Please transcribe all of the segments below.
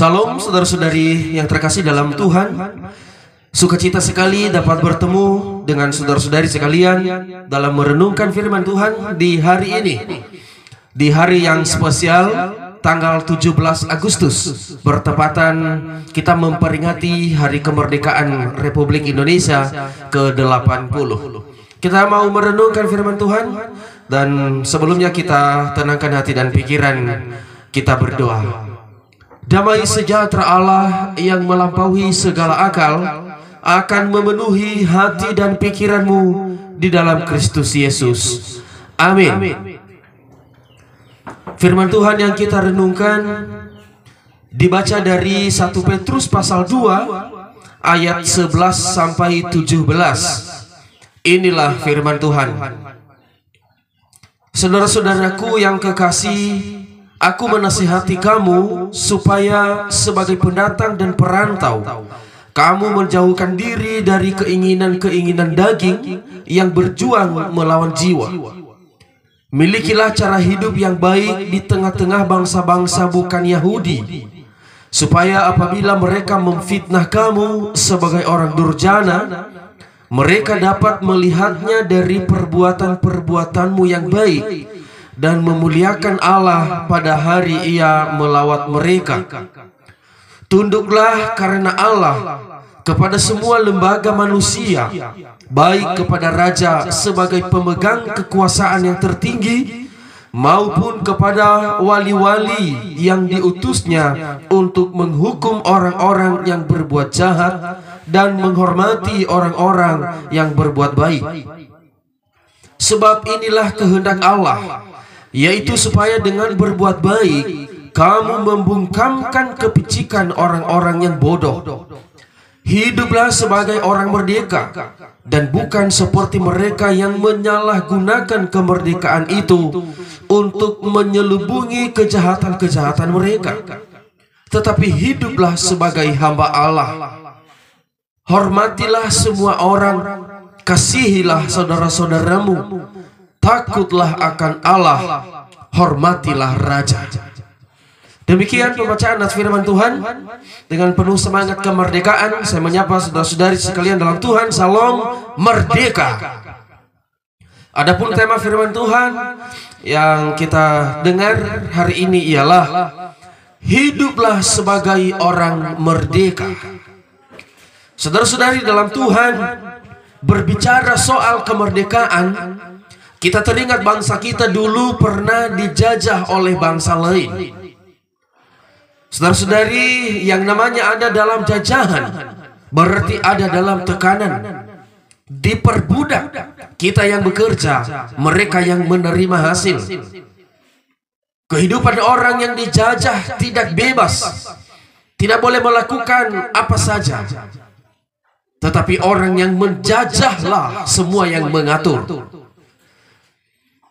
Salam saudara-saudari yang terkasih dalam Tuhan. Sukacita sekali dapat bertemu dengan saudara-saudari sekalian dalam merenungkan firman Tuhan di hari ini. Di hari yang spesial tanggal 17 Agustus bertepatan kita memperingati hari kemerdekaan Republik Indonesia ke-80. Kita mau merenungkan firman Tuhan, dan sebelumnya kita tenangkan hati dan pikiran, kita berdoa. Damai sejahtera Allah yang melampaui segala akal akan memenuhi hati dan pikiranmu di dalam Kristus Yesus. Amin. Firman Tuhan yang kita renungkan dibaca dari 1 Petrus pasal 2 ayat 11 sampai 17. Inilah firman Tuhan. Saudara-saudaraku yang kekasih, aku menasihati kamu supaya sebagai pendatang dan perantau, kamu menjauhkan diri dari keinginan-keinginan daging yang berjuang melawan jiwa. Milikilah cara hidup yang baik di tengah-tengah bangsa-bangsa bukan Yahudi, supaya apabila mereka memfitnah kamu sebagai orang durjana, mereka dapat melihatnya dari perbuatan-perbuatanmu yang baik dan memuliakan Allah pada hari Ia melawat mereka. Tunduklah karena Allah kepada semua lembaga manusia, baik kepada raja sebagai pemegang kekuasaan yang tertinggi, maupun kepada wali-wali yang diutusnya untuk menghukum orang-orang yang berbuat jahat dan menghormati orang-orang yang berbuat baik. Sebab inilah kehendak Allah, yaitu supaya dengan berbuat baik kamu membungkamkan kepicikan orang-orang yang bodoh. Hiduplah sebagai orang merdeka, dan bukan seperti mereka yang menyalahgunakan kemerdekaan itu untuk menyelubungi kejahatan-kejahatan mereka. Tetapi hiduplah sebagai hamba Allah. Hormatilah semua orang, kasihilah saudara-saudaramu, takutlah akan Allah, hormatilah raja. Demikian pembacaan ayat firman Tuhan. Dengan penuh semangat kemerdekaan, saya menyapa saudara-saudari sekalian dalam Tuhan, salam merdeka. Adapun tema firman Tuhan yang kita dengar hari ini ialah hiduplah sebagai orang merdeka. Saudara-saudari dalam Tuhan, berbicara soal kemerdekaan, kita teringat bangsa kita dulu pernah dijajah oleh bangsa lain. Saudara-saudari, yang namanya ada dalam jajahan berarti ada dalam tekanan, diperbudak. Kita yang bekerja, mereka yang menerima hasil. Kehidupan orang yang dijajah tidak bebas, tidak boleh melakukan apa saja. Tetapi orang yang menjajahlah semua yang mengatur.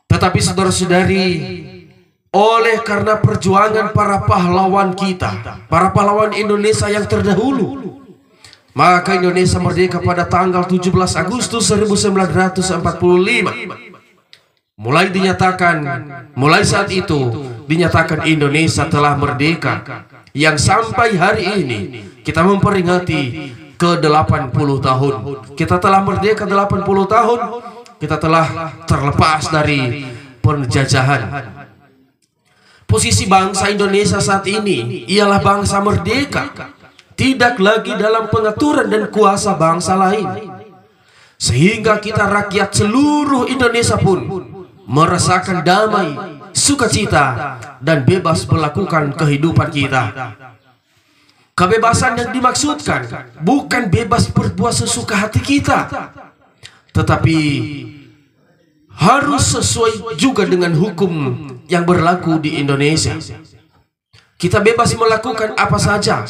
Tetapi saudara-saudari, oleh karena perjuangan para pahlawan kita, para pahlawan Indonesia yang terdahulu, maka Indonesia merdeka pada tanggal 17 Agustus 1945. Mulai saat itu dinyatakan Indonesia telah merdeka, yang sampai hari ini kita memperingati ke-80 tahun. Kita telah merdeka 80 tahun, kita telah terlepas dari penjajahan. Posisi bangsa Indonesia saat ini ialah bangsa merdeka, tidak lagi dalam pengaturan dan kuasa bangsa lain. Sehingga kita rakyat seluruh Indonesia pun merasakan damai, sukacita, dan bebas melakukan kehidupan kita. Kebebasan yang dimaksudkan bukan bebas berbuat sesuka hati kita, tetapi harus sesuai juga dengan hukum yang berlaku di Indonesia. Kita bebas melakukan apa saja,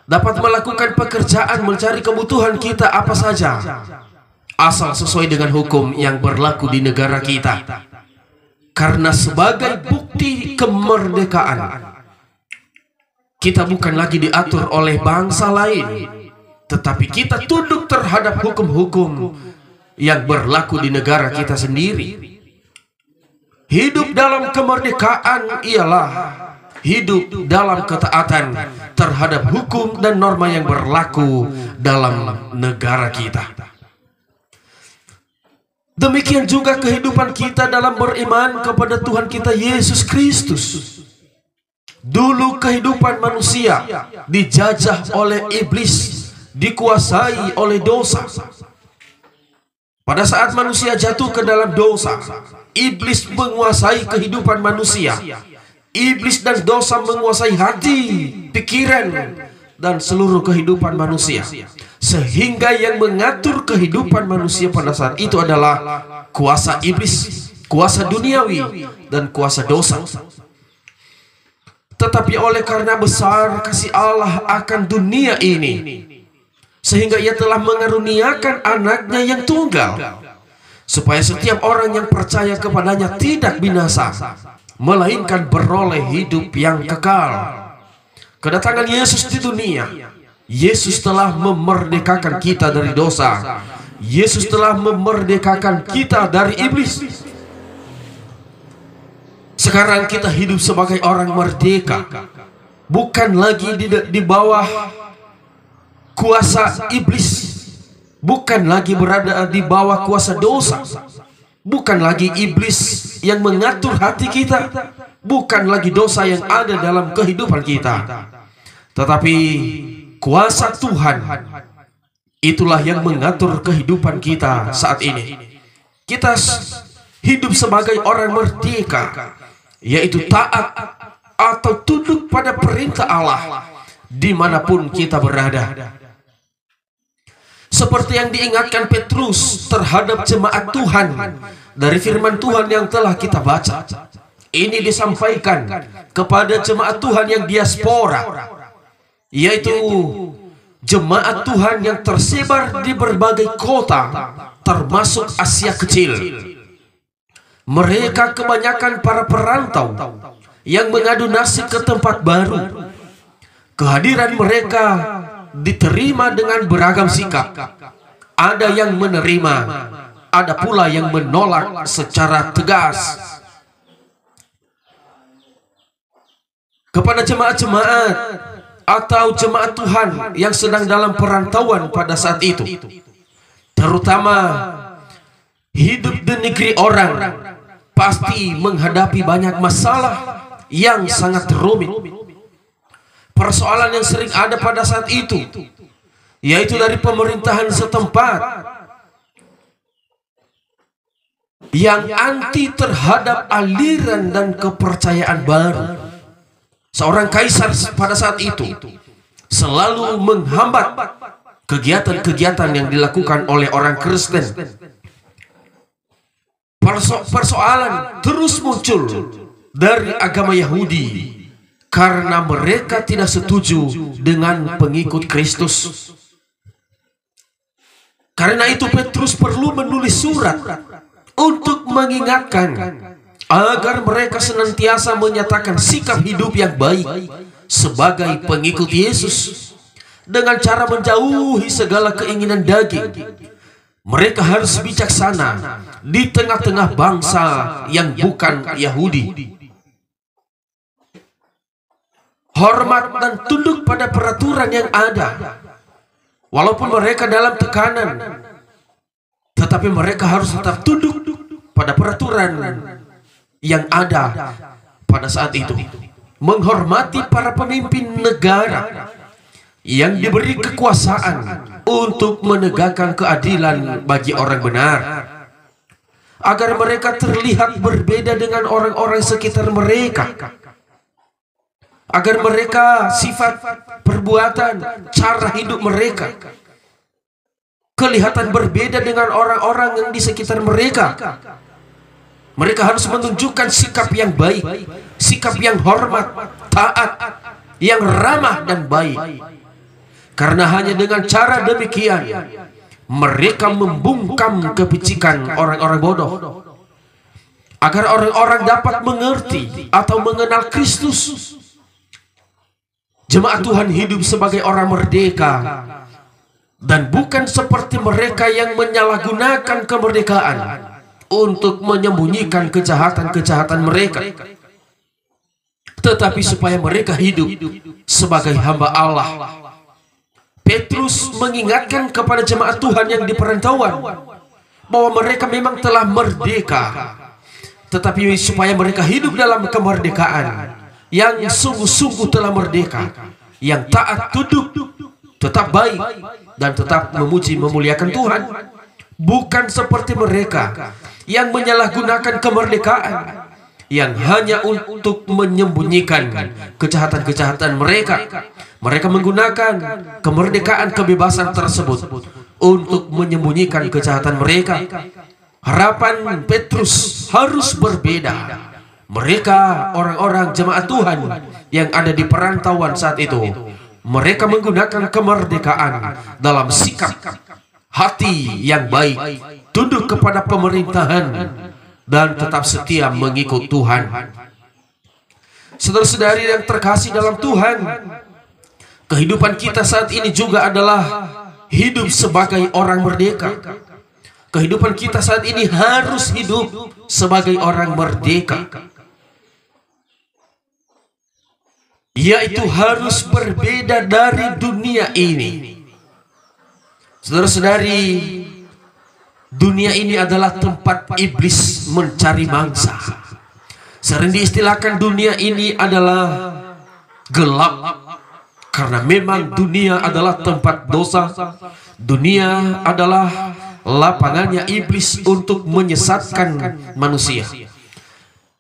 dapat melakukan pekerjaan, mencari kebutuhan kita apa saja, asal sesuai dengan hukum yang berlaku di negara kita. Karena sebagai bukti kemerdekaan, kita bukan lagi diatur oleh bangsa lain, tetapi kita tunduk terhadap hukum-hukum yang berlaku di negara kita sendiri. Hidup dalam kemerdekaan ialah hidup dalam ketaatan terhadap hukum dan norma yang berlaku dalam negara kita. Demikian juga kehidupan kita dalam beriman kepada Tuhan kita Yesus Kristus. Dulu kehidupan manusia dijajah oleh iblis, dikuasai oleh dosa. Pada saat manusia jatuh ke dalam dosa, iblis menguasai kehidupan manusia. Iblis dan dosa menguasai hati, pikiran, dan seluruh kehidupan manusia. Sehingga yang mengatur kehidupan manusia pada saat itu adalah kuasa iblis, kuasa duniawi, dan kuasa dosa. Tetapi oleh karena besar kasih Allah akan dunia ini, sehingga ia telah mengaruniakan anaknya yang tunggal, supaya setiap orang yang percaya kepadanya tidak binasa, melainkan beroleh hidup yang kekal. Kedatangan Yesus di dunia, Yesus telah memerdekakan kita dari dosa. Yesus telah memerdekakan kita dari iblis. Sekarang kita hidup sebagai orang merdeka, bukan lagi di bawah kuasa iblis, bukan lagi berada di bawah kuasa dosa, bukan lagi iblis yang mengatur hati kita, bukan lagi dosa yang ada dalam kehidupan kita, tetapi kuasa Tuhan itulah yang mengatur kehidupan kita saat ini. Kita hidup sebagai orang merdeka, yaitu taat atau tunduk pada perintah Allah dimanapun kita berada. Seperti yang diingatkan Petrus terhadap jemaat Tuhan dari firman Tuhan yang telah kita baca. Ini disampaikan kepada jemaat Tuhan yang diaspora, yaitu jemaat Tuhan yang tersebar di berbagai kota, termasuk Asia Kecil. Mereka kebanyakan para perantau yang mengadu nasib ke tempat baru. Kehadiran mereka diterima dengan beragam sikap. Ada yang menerima, ada pula yang menolak secara tegas. Kepada jemaat-jemaat atau jemaat Tuhan yang sedang dalam perantauan pada saat itu, terutama hidup di negeri orang, pasti menghadapi banyak masalah yang sangat rumit. Persoalan yang sering ada pada saat itu, yaitu dari pemerintahan setempat yang anti terhadap aliran dan kepercayaan baru. Seorang kaisar pada saat itu selalu menghambat kegiatan-kegiatan yang dilakukan oleh orang Kristen. Persoalan terus muncul dari agama Yahudi karena mereka tidak setuju dengan pengikut Kristus. Karena itu Petrus perlu menulis surat untuk mengingatkan agar mereka senantiasa menyatakan sikap hidup yang baik sebagai pengikut Yesus dengan cara menjauhi segala keinginan daging. Mereka harus bijaksana di tengah-tengah bangsa yang bukan Yahudi. Hormat dan tunduk pada peraturan yang ada. Walaupun mereka dalam tekanan, tetapi mereka harus tetap tunduk pada peraturan yang ada pada saat itu. Menghormati para pemimpin negara yang diberi kekuasaan untuk menegakkan keadilan bagi orang benar, agar mereka terlihat berbeda dengan orang-orang sekitar mereka, agar mereka sifat, perbuatan, cara hidup mereka kelihatan berbeda dengan orang-orang yang di sekitar mereka. Mereka harus menunjukkan sikap yang baik, sikap yang hormat, taat, yang ramah dan baik. Karena hanya dengan cara demikian mereka membungkam kepicikan orang-orang bodoh, agar orang-orang dapat mengerti atau mengenal Kristus. Jemaat Tuhan hidup sebagai orang merdeka dan bukan seperti mereka yang menyalahgunakan kemerdekaan untuk menyembunyikan kejahatan-kejahatan mereka. tetapi supaya mereka hidup sebagai hamba Allah. Petrus mengingatkan kepada jemaat Tuhan yang di perantauan bahwa mereka memang telah merdeka, tetapi supaya mereka hidup dalam kemerdekaan yang sungguh-sungguh telah merdeka, yang taat tunduk, tetap baik, dan tetap memuji memuliakan Tuhan. Bukan seperti mereka yang menyalahgunakan kemerdekaan, yang hanya untuk menyembunyikan kejahatan-kejahatan mereka. Mereka menggunakan kemerdekaan kebebasan tersebut untuk menyembunyikan kejahatan mereka. Harapan Petrus harus berbeda. Mereka orang-orang jemaat Tuhan yang ada di perantauan saat itu, mereka menggunakan kemerdekaan dalam sikap hati yang baik, tunduk kepada pemerintahan, dan tetap setia mengikut Tuhan. Saudara-saudari yang terkasih dalam Tuhan, kehidupan kita saat ini juga adalah hidup sebagai orang merdeka. Kehidupan kita saat ini harus hidup sebagai orang merdeka, yaitu harus berbeda dari dunia ini. Saudara-saudari, dunia ini adalah tempat iblis mencari mangsa. Sering diistilahkan dunia ini adalah gelap, karena memang dunia adalah tempat dosa. Dunia adalah lapangannya iblis untuk menyesatkan manusia.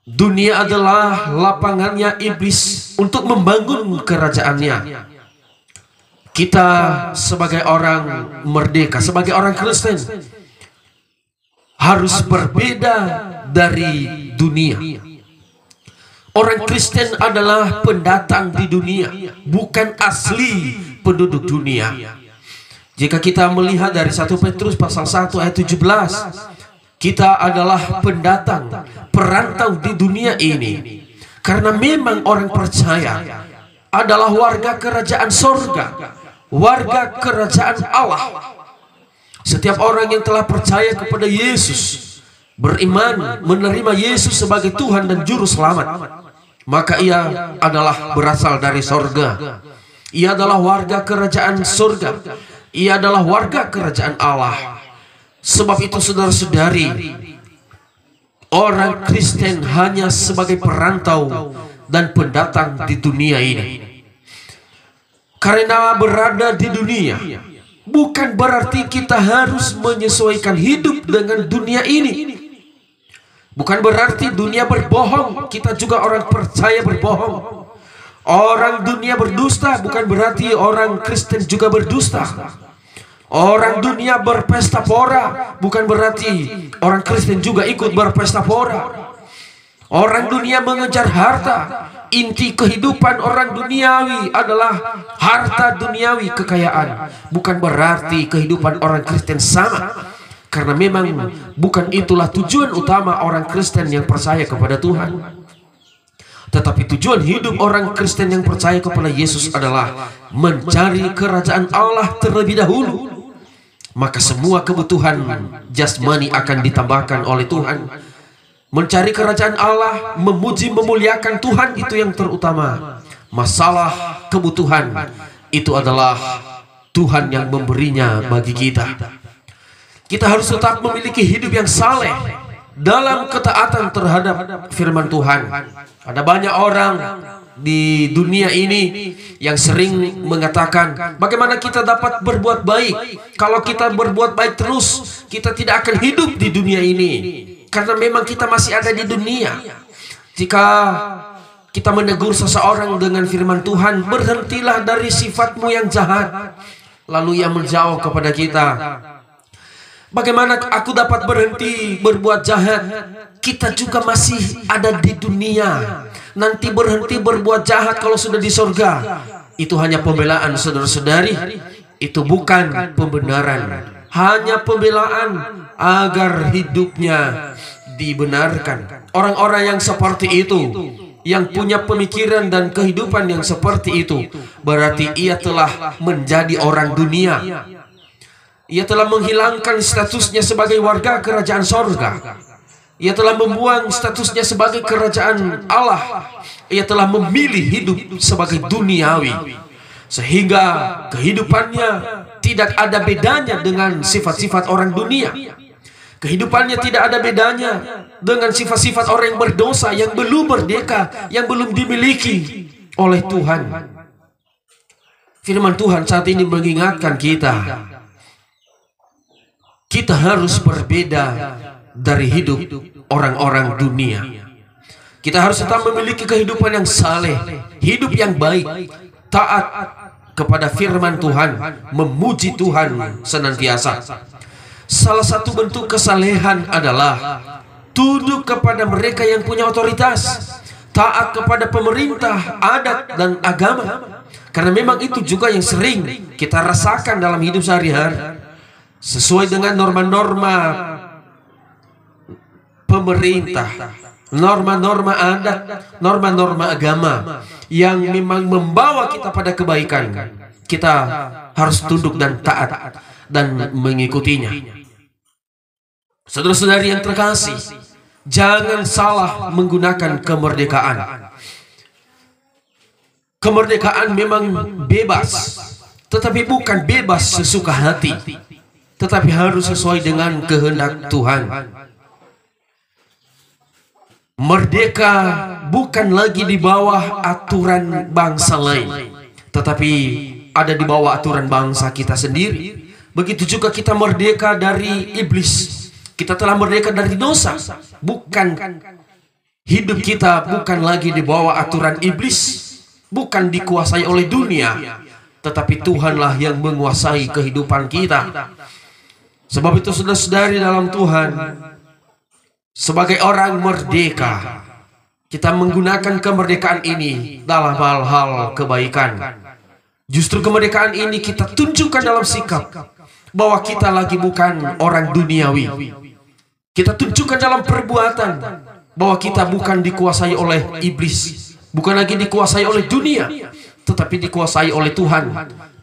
Dunia adalah lapangannya iblis untuk membangun kerajaannya. Kita sebagai orang merdeka, sebagai orang Kristen, harus berbeda dari dunia. Orang Kristen adalah pendatang di dunia, bukan asli penduduk dunia. Jika kita melihat dari 1 Petrus pasal 1 ayat 17, kita adalah pendatang, perantau di dunia ini. Karena memang orang percaya adalah warga kerajaan sorga, warga kerajaan Allah. Setiap orang yang telah percaya kepada Yesus, beriman, menerima Yesus sebagai Tuhan dan Juru Selamat, maka ia adalah berasal dari sorga. Ia adalah warga kerajaan sorga. Ia adalah warga kerajaan Allah. Sebab itu saudara-saudari, orang Kristen hanya sebagai perantau dan pendatang di dunia ini. Karena berada di dunia, bukan berarti kita harus menyesuaikan hidup dengan dunia ini. Bukan berarti dunia berbohong, kita juga orang percaya berbohong. Orang dunia berdusta, bukan berarti orang Kristen juga berdusta. Orang dunia berpesta pora, bukan berarti orang Kristen juga ikut berpesta pora. Orang dunia mengejar harta. Inti kehidupan orang duniawi adalah harta duniawi, kekayaan. Bukan berarti kehidupan orang Kristen sama, karena memang bukan itulah tujuan utama orang Kristen yang percaya kepada Tuhan. Tetapi tujuan hidup orang Kristen yang percaya kepada Yesus adalah mencari kerajaan Allah terlebih dahulu. Maka semua kebutuhan jasmani akan ditambahkan oleh Tuhan. Mencari kerajaan Allah, memuji memuliakan Tuhan, itu yang terutama. Masalah kebutuhan itu adalah Tuhan yang memberinya bagi kita. Kita harus tetap memiliki hidup yang saleh dalam ketaatan terhadap firman Tuhan. Ada banyak orang di dunia ini yang sering mengatakan, bagaimana kita dapat berbuat baik? Kalau kita berbuat baik terus, kita tidak akan hidup di dunia ini, karena memang kita masih ada di dunia. Jika kita menegur seseorang dengan firman Tuhan, berhentilah dari sifatmu yang jahat, lalu ia menjawab kepada kita, bagaimana aku dapat berhenti berbuat jahat? Kita juga masih ada di dunia. Nanti berhenti berbuat jahat kalau sudah di sorga. Itu hanya pembelaan, saudara-saudari. Itu bukan pembenaran. Hanya pembelaan agar hidupnya dibenarkan. Orang-orang yang seperti itu, yang punya pemikiran dan kehidupan yang seperti itu, berarti ia telah menjadi orang dunia. Ia telah menghilangkan statusnya sebagai warga kerajaan sorga. Ia telah membuang statusnya sebagai kerajaan Allah. Ia telah memilih hidup sebagai duniawi, sehingga kehidupannya tidak ada bedanya dengan sifat-sifat orang dunia. Kehidupannya tidak ada bedanya dengan sifat-sifat orang yang berdosa, yang belum merdeka, yang belum dimiliki oleh Tuhan. Firman Tuhan saat ini mengingatkan kita, kita harus berbeda dari hidup orang-orang dunia. Kita harus tetap memiliki kehidupan yang saleh, hidup yang baik, taat kepada firman Tuhan, memuji Tuhan senantiasa. Salah satu bentuk kesalehan adalah tunduk kepada mereka yang punya otoritas, taat kepada pemerintah, adat, dan agama. Karena memang itu juga yang sering kita rasakan dalam hidup sehari-hari, sesuai dengan norma-norma pemerintah, norma-norma adat, norma-norma agama yang memang membawa kita pada kebaikan. Kita harus tunduk dan taat dan mengikutinya. Saudara-saudari yang terkasih, jangan salah menggunakan kemerdekaan. Kemerdekaan memang bebas, tetapi bukan bebas sesuka hati, tetapi harus sesuai dengan kehendak Tuhan. Merdeka bukan lagi di bawah aturan bangsa lain, tetapi ada di bawah aturan bangsa kita sendiri. Begitu juga kita merdeka dari iblis. Kita telah merdeka dari dosa. Bukan hidup kita bukan lagi di bawah aturan iblis, bukan dikuasai oleh dunia, tetapi Tuhanlah yang menguasai kehidupan kita. Sebab itu saudara-saudari dalam Tuhan, sebagai orang merdeka, kita menggunakan kemerdekaan ini dalam hal-hal kebaikan. Justru kemerdekaan ini kita tunjukkan dalam sikap bahwa kita lagi bukan orang duniawi. Kita tunjukkan dalam perbuatan bahwa kita bukan dikuasai oleh iblis, bukan lagi dikuasai oleh dunia, tetapi dikuasai oleh Tuhan,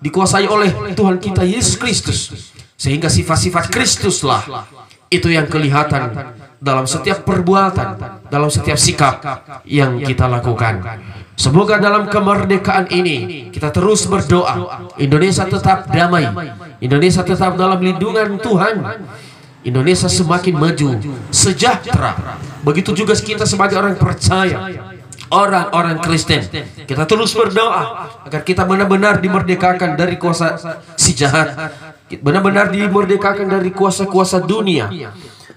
dikuasai oleh Tuhan kita Yesus Kristus. Sehingga sifat-sifat Kristuslah itu yang kelihatan dalam setiap perbuatan, dalam setiap sikap yang kita lakukan. Semoga dalam kemerdekaan ini kita terus berdoa, Indonesia tetap damai, Indonesia tetap dalam lindungan Tuhan, Indonesia semakin maju, sejahtera. Begitu juga kita sebagai orang percaya, orang-orang Kristen, kita terus berdoa agar kita benar-benar dimerdekakan dari kuasa si jahat, benar-benar dimerdekakan dari kuasa-kuasa dunia,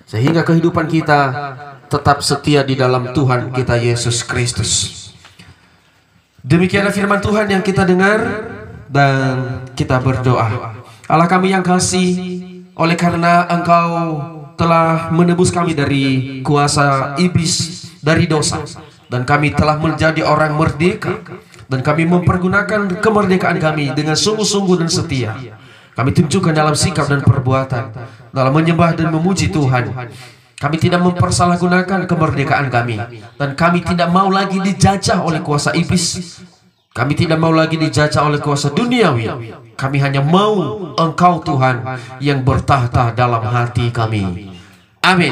sehingga kehidupan kita tetap setia di dalam Tuhan kita Yesus Kristus. Demikianlah firman Tuhan yang kita dengar dan kita berdoa. Allah kami yang kasih, oleh karena Engkau telah menebus kami dari kuasa iblis, dari dosa, dan kami telah menjadi orang merdeka, dan kami mempergunakan kemerdekaan kami dengan sungguh-sungguh dan setia. Kami tunjukkan dalam sikap dan perbuatan, dalam menyembah dan memuji Tuhan. Kami tidak mempersalahgunakan kemerdekaan kami, dan kami tidak mau lagi dijajah oleh kuasa iblis. Kami tidak mau lagi dijajah oleh kuasa duniawi. Kami hanya mau Engkau Tuhan yang bertahta dalam hati kami. Amin.